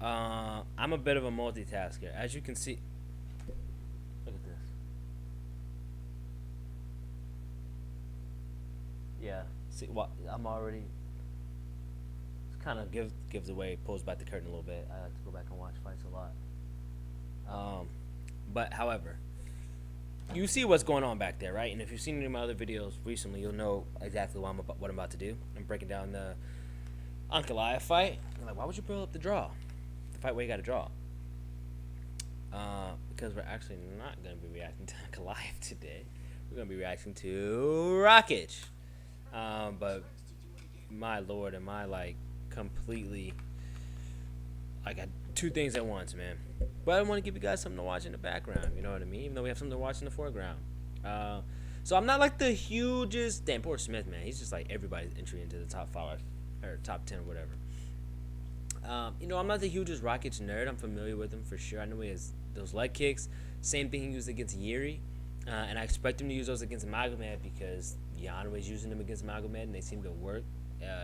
I'm a bit of a multitasker. As you can see, look at this. Yeah. See what I'm already. Kind of gives away, pulls back the curtain a little bit. I like to go back and watch fights a lot. But however, you see what's going on back there, right? And if you've seen any of my other videos recently, you'll know exactly what I'm about to do. I'm breaking down the ANKALAEV fight. I'm like, why would you build up the draw? The fight where you got to draw. Because we're actually not going to be reacting to ANKALAEV today. We're going to be reacting to RAKIC. But my lord, am I like completely. I got two things at once, man. But I want to give you guys something to watch in the background. You know what I mean? Even though we have something to watch in the foreground. So I'm not like the hugest. Damn, poor Smith, man. He's just like everybody's entry into the top 5 or top 10 or whatever. You know, I'm not the hugest RAKIC nerd. I'm familiar with him for sure. I know he has those leg kicks. Same thing he used against Yuri. And I expect him to use those against Magomed because Yano is using them against Magomed and they seem to work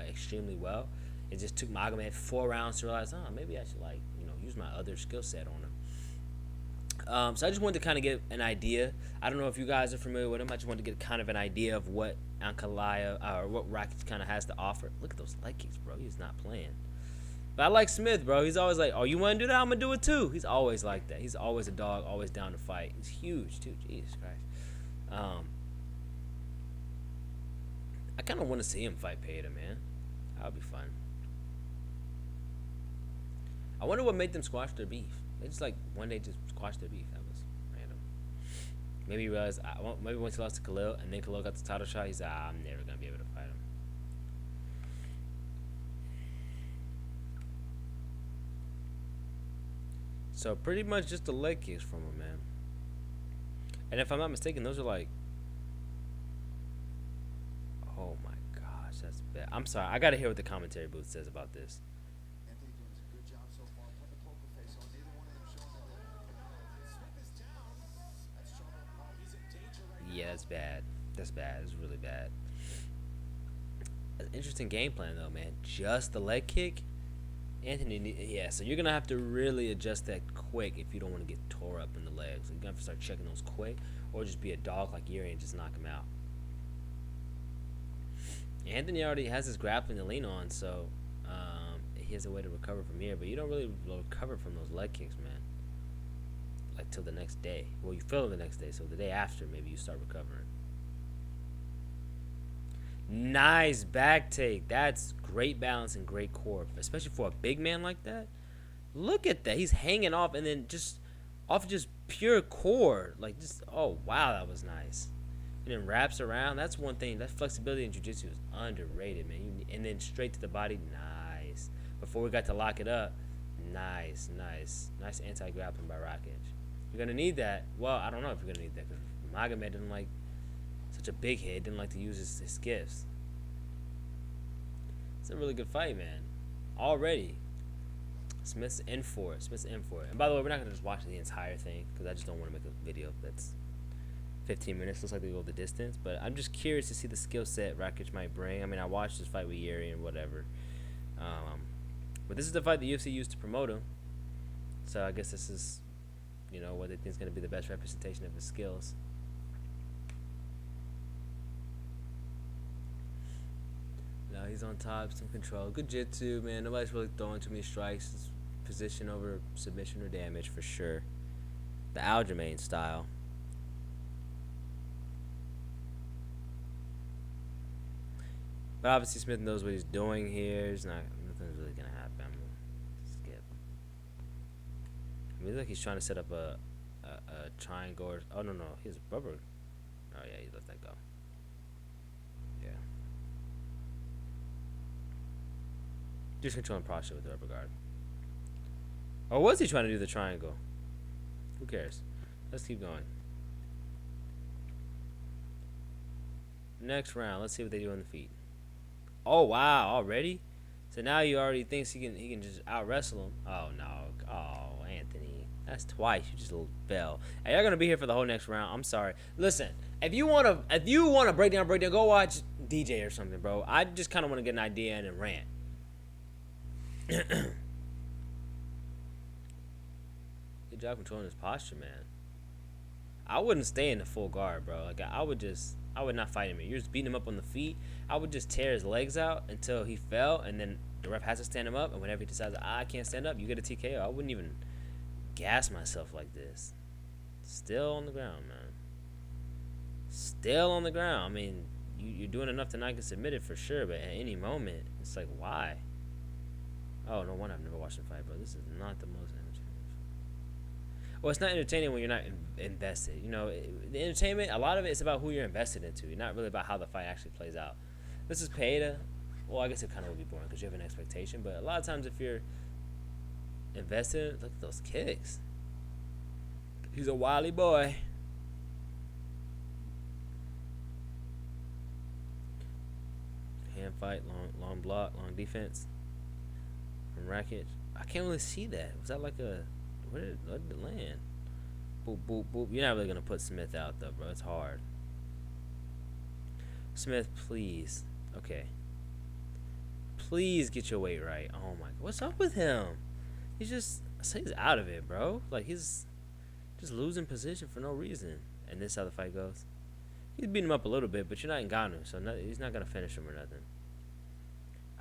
extremely well. It just took Magomed 4 rounds to realize, oh, maybe I should like, you know, use my other skill set on him. So I just wanted to kind of get an idea. I don't know if you guys are familiar with him. I just wanted to get kind of an idea of what ANKALAEV or what RAKIC kind of has to offer. Look at those leg kicks, bro. He's not playing. But I like Smith, bro. He's always like, oh, you want to do that? I'm going to do it too. He's always like that. He's always a dog, always down to fight. He's huge, too. Jesus Christ. I kind of want to see him fight Peta, man. That would be fun. I wonder what made them squash their beef. They just like one day just squashed their beef. That was random. Maybe he realized, maybe once he lost to Khalil and then Khalil got the title shot, he's like, I'm never going to be able to fight him. So pretty much just the leg kicks from him, man. And if I'm not mistaken, those are like, oh my gosh, that's bad. I'm sorry, I gotta hear what the commentary booth says about this. Yeah, that's bad. That's bad. It's really bad. That's interesting game plan though, man. Just the leg kick. Anthony, yeah, so you're going to have to really adjust that quick if you don't want to get tore up in the legs. You're going to have to start checking those quick or just be a dog like Yuri and just knock him out. Anthony already has his grappling to lean on, so he has a way to recover from here. But you don't really recover from those leg kicks, man. Like till the next day. Well, you feel it the next day, so the day after maybe you start recovering. Nice back take. That's great balance and great core, especially for a big man like that. Look at that. He's hanging off and then just off just pure core. Like just, oh wow, that was nice. And then wraps around. That's one thing. That flexibility in jiu-jitsu is underrated, man. And then straight to the body. Nice. Before we got to lock it up. Nice, nice. Nice anti-grappling by RAKIC. You're gonna need that. Well, I don't know if you're gonna need that because Magomed didn't like such a big hit, didn't like to use his gifts. It's a really good fight, man. Already. Smith's in for it. Smith's in for it. And by the way, we're not going to just watch the entire thing because I just don't want to make a video that's 15 minutes. Looks like they go the distance. But I'm just curious to see the skill set RAKIC might bring. I mean, I watched this fight with Yuri and whatever. But this is the fight the UFC used to promote him. So I guess this is, you know, what they think is going to be the best representation of his skills. Now he's on top, some control. Good jitsu, man. Nobody's really throwing too many strikes. It's position over submission or damage for sure. The Aljamain style. But obviously Smith knows what he's doing here. It's not, nothing's really gonna happen. I'm gonna skip. I mean, it looks like he's trying to set up a triangle. Or, oh no, he's a rubber. Oh yeah, he let that go. Yeah. Just controlling posture with the rubber guard. Or was he trying to do the triangle? Who cares? Let's keep going. Next round. Let's see what they do on the feet. Oh wow, already? So now he already thinks he can just out wrestle him. Oh no. Oh, Anthony. That's twice. You just fell. Hey, you're gonna be here for the whole next round. I'm sorry. Listen, if you wanna break down, go watch DJ or something, bro. I just kinda wanna get an idea and then rant. Good job controlling his posture, man. I wouldn't stay in the full guard, bro. Like I would not fight him. You're just beating him up on the feet. I would just tear his legs out until he fell, and then the ref has to stand him up. And whenever he decides I can't stand up, you get a TKO. I wouldn't even gas myself like this. Still on the ground, man. Still on the ground. I mean, you're doing enough to not get submitted for sure, but at any moment, it's like, why? Oh, no wonder I've never watched a fight, bro. This is not the most entertaining. Well, it's not entertaining when you're not invested. You know, the entertainment, a lot of it is about who you're invested into. You're not really about how the fight actually plays out. This is Pereira. Well, I guess it kind of would be boring because you have an expectation, but a lot of times if you're invested, look at those kicks. He's a wily boy. Hand fight, long block, long defense from RAKIC. I can't really see that. Was that like a... Where did it land? Boop, boop, boop. You're not really going to put Smith out, though, bro. It's hard. Smith, please. Okay. Please get your weight right. Oh, my God. What's up with him? He's out of it, bro. Like, he's just losing position for no reason. And this is how the fight goes. He's beating him up a little bit, but you're not Ngannou, so he's not going to finish him or nothing.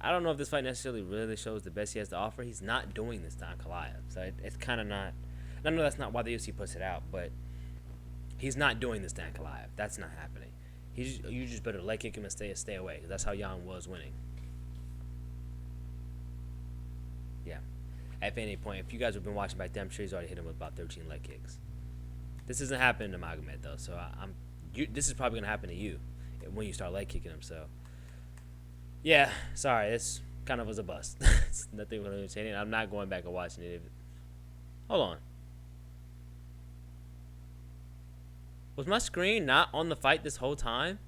I don't know if this fight necessarily really shows the best he has to offer. He's not doing this to ANKALAEV, so it's kind of not... I know that's not why the UFC puts it out, but he's not doing this to ANKALAEV. That's not happening. You just better leg kick him and stay away, because that's how Jan was winning. Yeah. At any point, if you guys have been watching back then, I'm sure he's already hit him with about 13 leg kicks. This isn't happening to Magomed, though, so this is probably going to happen to you when you start leg kicking him, so... Yeah, sorry, this kind of was a bust. It's nothing really entertaining. I'm not going back and watching it. Hold on. Was my screen not on the fight this whole time?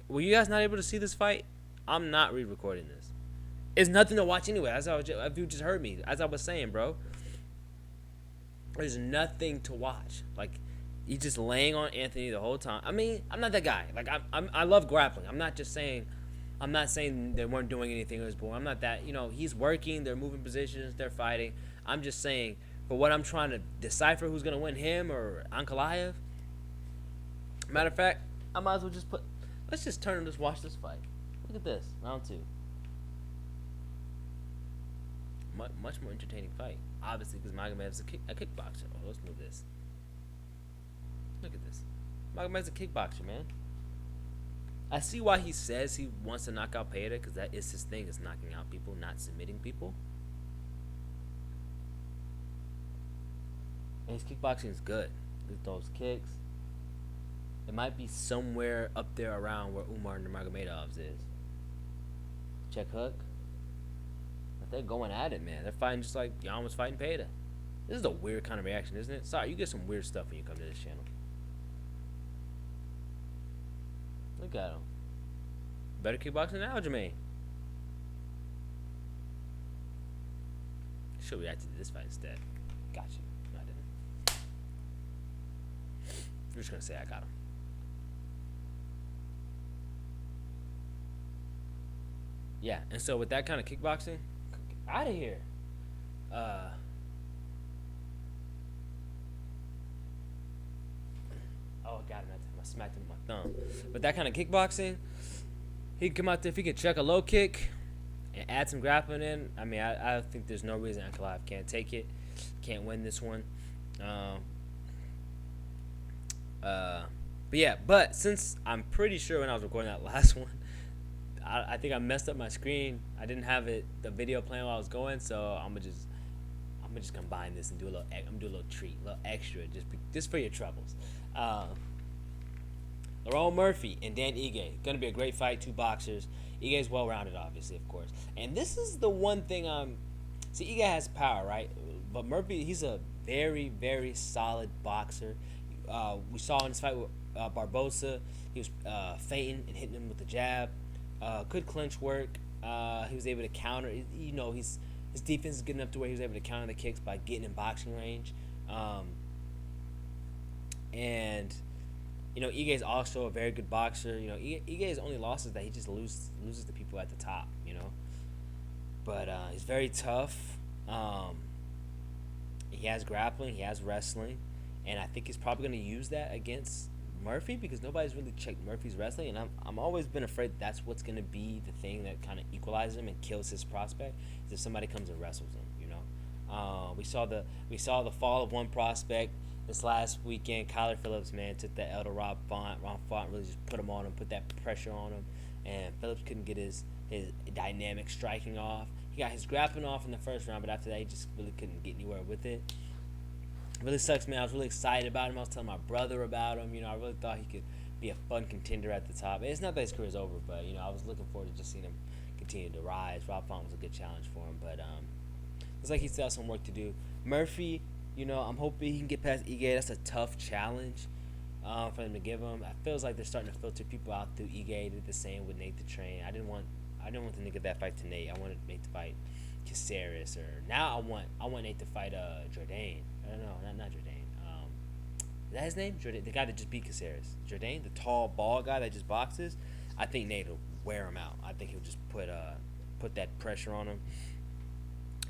Were you guys not able to see this fight? I'm not re-recording this. It's nothing to watch anyway. If you just heard me, as I was saying, bro. There's nothing to watch. Like, he's just laying on Anthony the whole time. I mean, I'm not that guy. Like, I love grappling. I'm not saying they weren't doing anything. It was boring. I'm not that. You know, he's working. They're moving positions. They're fighting. I'm just saying, for what I'm trying to decipher who's going to win, him or ANKALAEV. Matter of fact, I might as well just let's just turn and just watch this fight. Look at this. Round 2. Much more entertaining fight. Obviously, because Magomed's a kickboxer. Oh, let's move this. Look at this. Magomed's a kickboxer, man. I see why he says he wants to knock out Pereira, because that is his thing, is knocking out people, not submitting people. And his kickboxing is good. With those kicks. It might be somewhere up there around where Umar Nurmagomedov's is. Check hook. But they're going at it, man. They're fighting just like Jan was fighting Pereira. This is a weird kind of reaction, isn't it? Sorry, you get some weird stuff when you come to this channel. Look at him. Better kickboxing now, Jermaine. Should react to this fight instead. Got you. No, I didn't. I'm just gonna say I got him. Yeah, and so with that kind of kickboxing, out of here. Oh, got him. I smacked him with my thumb. But that kind of kickboxing, he can come out there if he can check a low kick and add some grappling in. I mean, I think there's no reason ANKALAEV can't take it, can't win this one. But since I'm pretty sure when I was recording that last one, I think I messed up my screen. I didn't have the video playing while I was going, so I'm gonna just combine this and do a little treat, a little extra, just for your troubles. Lerone Murphy and Dan Ige, gonna be a great fight. 2 boxers. Ige's well-rounded, obviously, of course. And this is the one thing see, Ige has power, right? But Murphy, he's a very, very solid boxer. We saw in his fight with Barbosa, he was feinting and hitting him with the jab. Good clinch work. He was able to counter. You know, his defense is good enough to where he was able to counter the kicks by getting in boxing range. And you know, Ige is also a very good boxer. You know, Ige's only loss is that he just loses to people at the top. You know, but he's very tough. He He has grappling, he has wrestling, and I think he's probably going to use that against Murphy because nobody's really checked Murphy's wrestling, and I'm always been afraid that's what's going to be the thing that kind of equalizes him and kills his prospect is if somebody comes and wrestles him. We saw the fall of one prospect this last weekend. Kyler Phillips, man, took the L to Rob Font. Rob Font really just put him on him, put that pressure on him, and Phillips couldn't get his dynamic striking off. He got his grappling off in the first round, but after that, he just really couldn't get anywhere with it. It really sucks, man. I was really excited about him. I was telling my brother about him. I really thought he could be a fun contender at the top. It's not that his career's over, but I was looking forward to just seeing him continue to rise. Rob Font was a good challenge for him, but looks like he still has some work to do. Murphy, I'm hoping he can get past Ige. That's a tough challenge for them to give him. It feels like they're starting to filter people out through Ige. They did the same with Nate the Train. I didn't want them to give that fight to Nate. I wanted Nate to fight Caceres, or now I want Nate to fight Jourdain. I don't know, not Jourdain. Is that his name? Jourdain, the guy that just beat Caceres. Jourdain, the tall, bald guy that just boxes. I think Nate will wear him out. I think he'll just put that pressure on him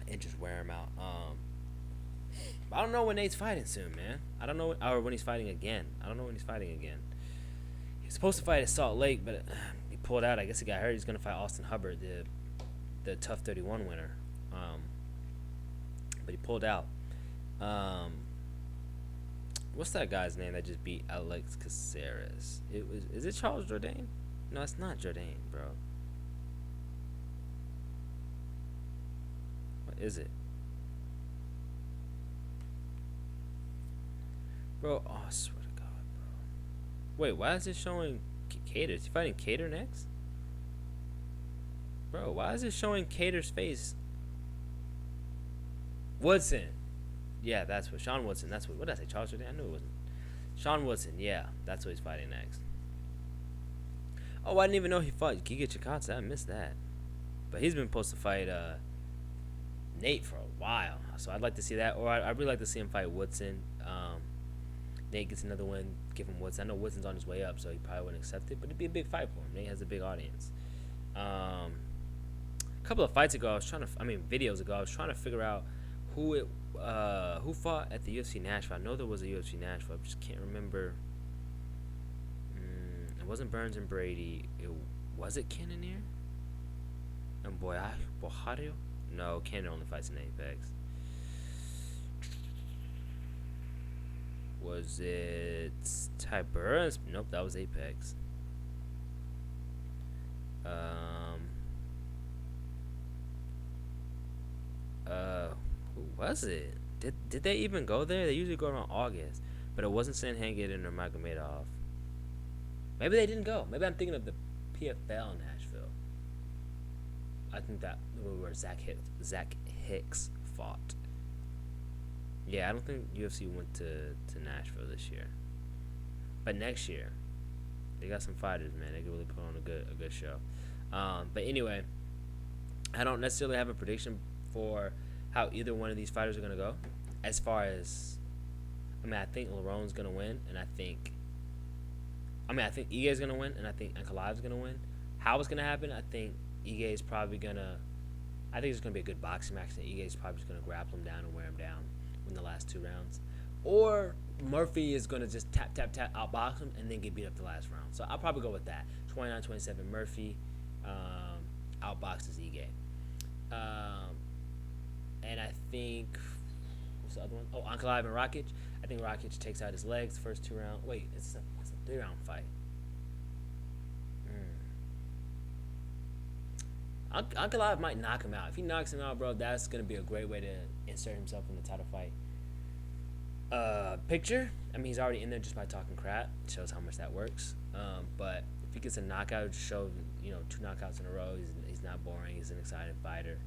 and just wear him out. I don't know when Nate's fighting soon, man. I don't know, or when he's fighting again. I don't know when he's fighting again. He's supposed to fight at Salt Lake, but he pulled out. I guess he got hurt. He's gonna fight Austin Hubbard, the Tough 31 winner. But he pulled out. What's that guy's name that just beat Alex Caceres? Is it Charles Jourdain? No, it's not Jourdain, bro. What is it? Bro, oh, I swear to God, bro. Wait, why is it showing Cater? Is he fighting Cater next? Bro, why is it showing Cater's face? Woodson. Yeah, that's what. Sean Woodson. That's what did I say? Charles Jourdain? I knew it wasn't. Sean Woodson. Yeah, that's what he's fighting next. Oh, I didn't even know he fought Giga Chikadze. I missed that. But he's been supposed to fight Nate for a while. So I'd like to see that. Or I'd really like to see him fight Woodson. Nate gets another win, give him Woodson. I know Woodson's on his way up, so he probably wouldn't accept it. But it'd be a big fight for him. Nate has a big audience. A couple of fights ago, videos ago, I was trying to figure out who fought at the UFC Nashville. I know there was a UFC Nashville. I just can't remember. It wasn't Burns and Brady. Was it Cannonier? And Bojario? No, Cannon only fights in Apex. Was it Ty Burns? Nope, that was Apex. Who was it? Did they even go there? They usually go around August, but it wasn't Sanhagen or Magomedov. Maybe they didn't go. Maybe I'm thinking of the PFL in Nashville. I think that where Zach Hicks fought. Yeah, I don't think UFC went to Nashville this year, but next year they got some fighters, man. They can really put on a good show. But anyway, I don't necessarily have a prediction for how either one of these fighters are gonna go. As far as, I think Larone's gonna win, and I think Ige's gonna win, and I think ANKALAEV's gonna win. How it's gonna happen, I think Ige's probably gonna. I think it's gonna be a good boxing match, and Ige's probably just gonna grapple him down and wear him down in the last 2 rounds, or Murphy is gonna just tap outbox him and then get beat up the last round. So I'll probably go with that. 29-27 Murphy outboxes Ige. And I think, what's the other one? Oh, ANKALAEV and RAKIC. I think RAKIC takes out his legs the first 2 rounds. Wait, it's a 3-round fight. ANKALAEV might knock him out. If he knocks him out, bro, that's going to be a great way to insert himself in the title fight picture. He's already in there just by talking crap. It shows how much that works. But if he gets a knockout, it just shows, 2 knockouts in a row. He's not boring. He's an exciting fighter.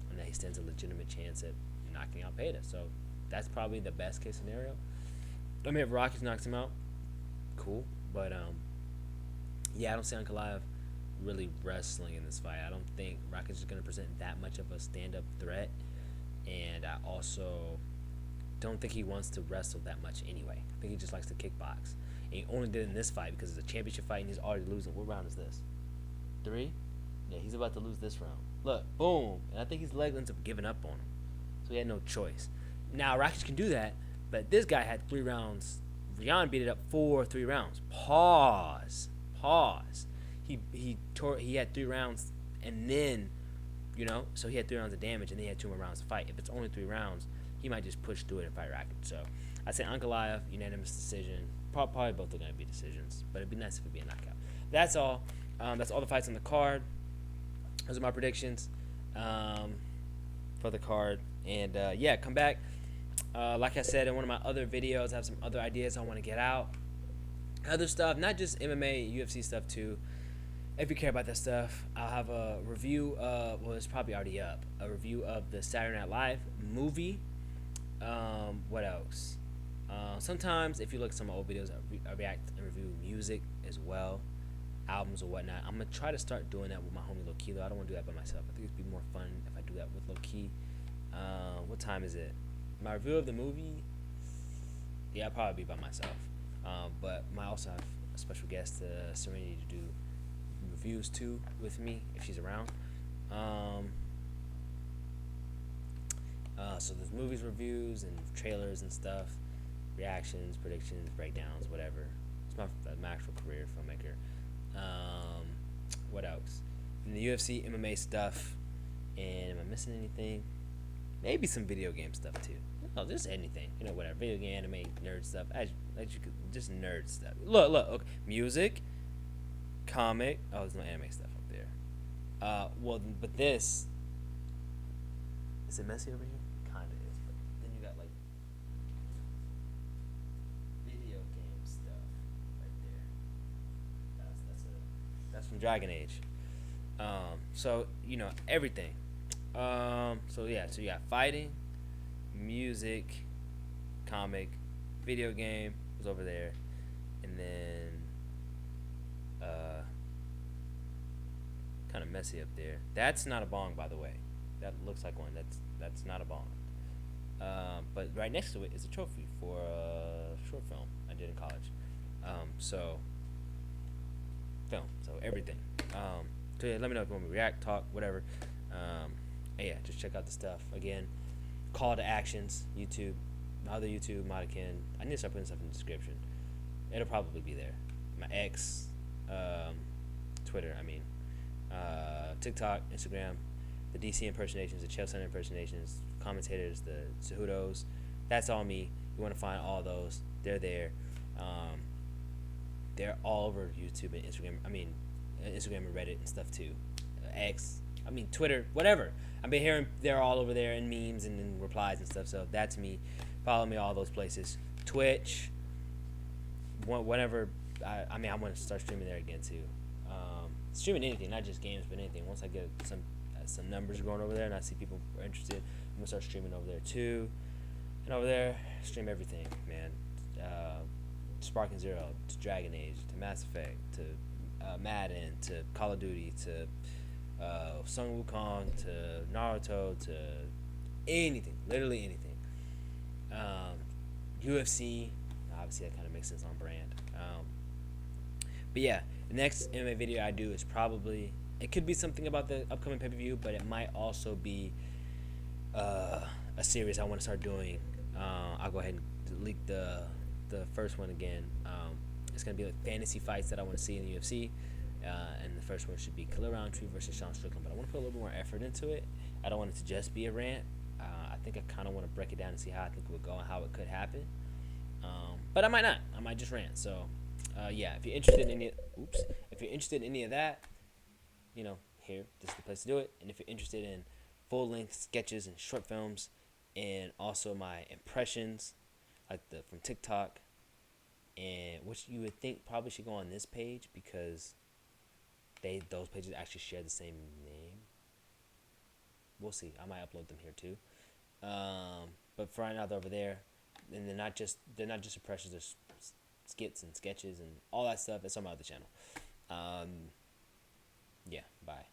And that he stands a legitimate chance at knocking out Peta. So that's probably the best case scenario. If RAKIC knocks him out, cool. But yeah, I don't see ANKALAEV really wrestling in this fight. I don't think RAKIC is going to present that much of a stand-up threat, and I also don't think he wants to wrestle that much anyway. I think he just likes to kickbox. And he only did it in this fight because it's a championship fight and he's already losing. What round is this? 3? Yeah, he's about to lose this round. Look, boom. And I think his leg ends up giving up on him. so he had no choice. Now Rakic can do that, but this guy had 3 rounds. Rian beat it up 3 rounds. Pause. He had 3 rounds, and then, so he had 3 rounds of damage, and then he had 2 more rounds to fight. If it's only 3 rounds, he might just push through it and fight Rakic. So I say ANKALAEV, unanimous decision. Probably both are going to be decisions, but it'd be nice if it'd be a knockout. That's all. That's all the fights on the card. Those are my predictions for the card. And come back. Like I said in one of my other videos, I have some other ideas I want to get out. Other stuff, not just MMA, UFC stuff too. If you care about that stuff, I'll have a review of, well, it's probably already up, a review of the Saturday Night Live movie. What else? Sometimes, if you look at some old videos, I react and review music as well, albums or whatnot. I'm going to try to start doing that with my homie Low-Key, though. I don't want to do that by myself. I think it'd be more fun if I do that with Low-Key. What time is it? My review of the movie, yeah, I'll probably be by myself. But I also have a special guest, Serenity, to do reviews too with me if she's around. So there's movies reviews and trailers and stuff, reactions, predictions, breakdowns, whatever. It's my actual career, filmmaker. What else? And the UFC, MMA stuff. And am I missing anything? Maybe some video game stuff too. No, just anything. Whatever. Video game, anime, nerd stuff. As you could, just nerd stuff. Look. Okay. Music, comic. Oh, there's no anime stuff up there. But this. Is it messy over here? Kinda is. But then you got like video game stuff right there. That's from Dragon Age. So everything. So you got fighting, music, comic, video game was over there, and then kind of messy up there. That's not a bong, by the way. That looks like one. That's not a bong. But right next to it is a trophy for a short film I did in college. So everything. So let me know if you want me to react, talk, whatever. Just check out the stuff. Again, call to actions, YouTube, my other YouTube, Akiin. I need to start putting stuff in the description. It'll probably be there. My ex, Twitter, TikTok, Instagram, the DC impersonations, the Chelsea impersonations, commentators, the Cejudos. That's all me. You want to find all those, they're there. They're all over YouTube and Instagram. Instagram and Reddit and stuff too. Twitter, whatever. I've been hearing they're all over there in memes and in replies and stuff. So that's me. Follow me all those places. Twitch. Whenever I want to start streaming there again too. Streaming anything, not just games, but anything. Once I get some numbers going over there and I see people are interested, I'm gonna start streaming over there too. And over there, stream everything, man. Sparking Zero to Dragon Age to Mass Effect to Madden to Call of Duty to Sun Wukong to Naruto to anything, literally anything. UFC, obviously that kind of makes sense on brand. But yeah, the next MMA video I do is probably, it could be something about the upcoming pay-per-view, but it might also be a series I want to start doing. I'll go ahead and leak the first one again. It's going to be like fantasy fights that I want to see in the UFC. And the first one should be Khalil Roundtree versus Sean Strickland. But I want to put a little bit more effort into it. I don't want it to just be a rant. I think I kind of want to break it down and see how I think it would go and how it could happen. But I might not. I might just rant. So, if you're interested in any of that, here, this is the place to do it. And if you're interested in full-length sketches and short films, and also my impressions, like from TikTok, and which you would think probably should go on this page because those pages actually share the same name. We'll see. I might upload them here too. But for right now, they're over there, and they're not just impressions. There's skits and sketches and all that stuff. That's on my other channel. Bye.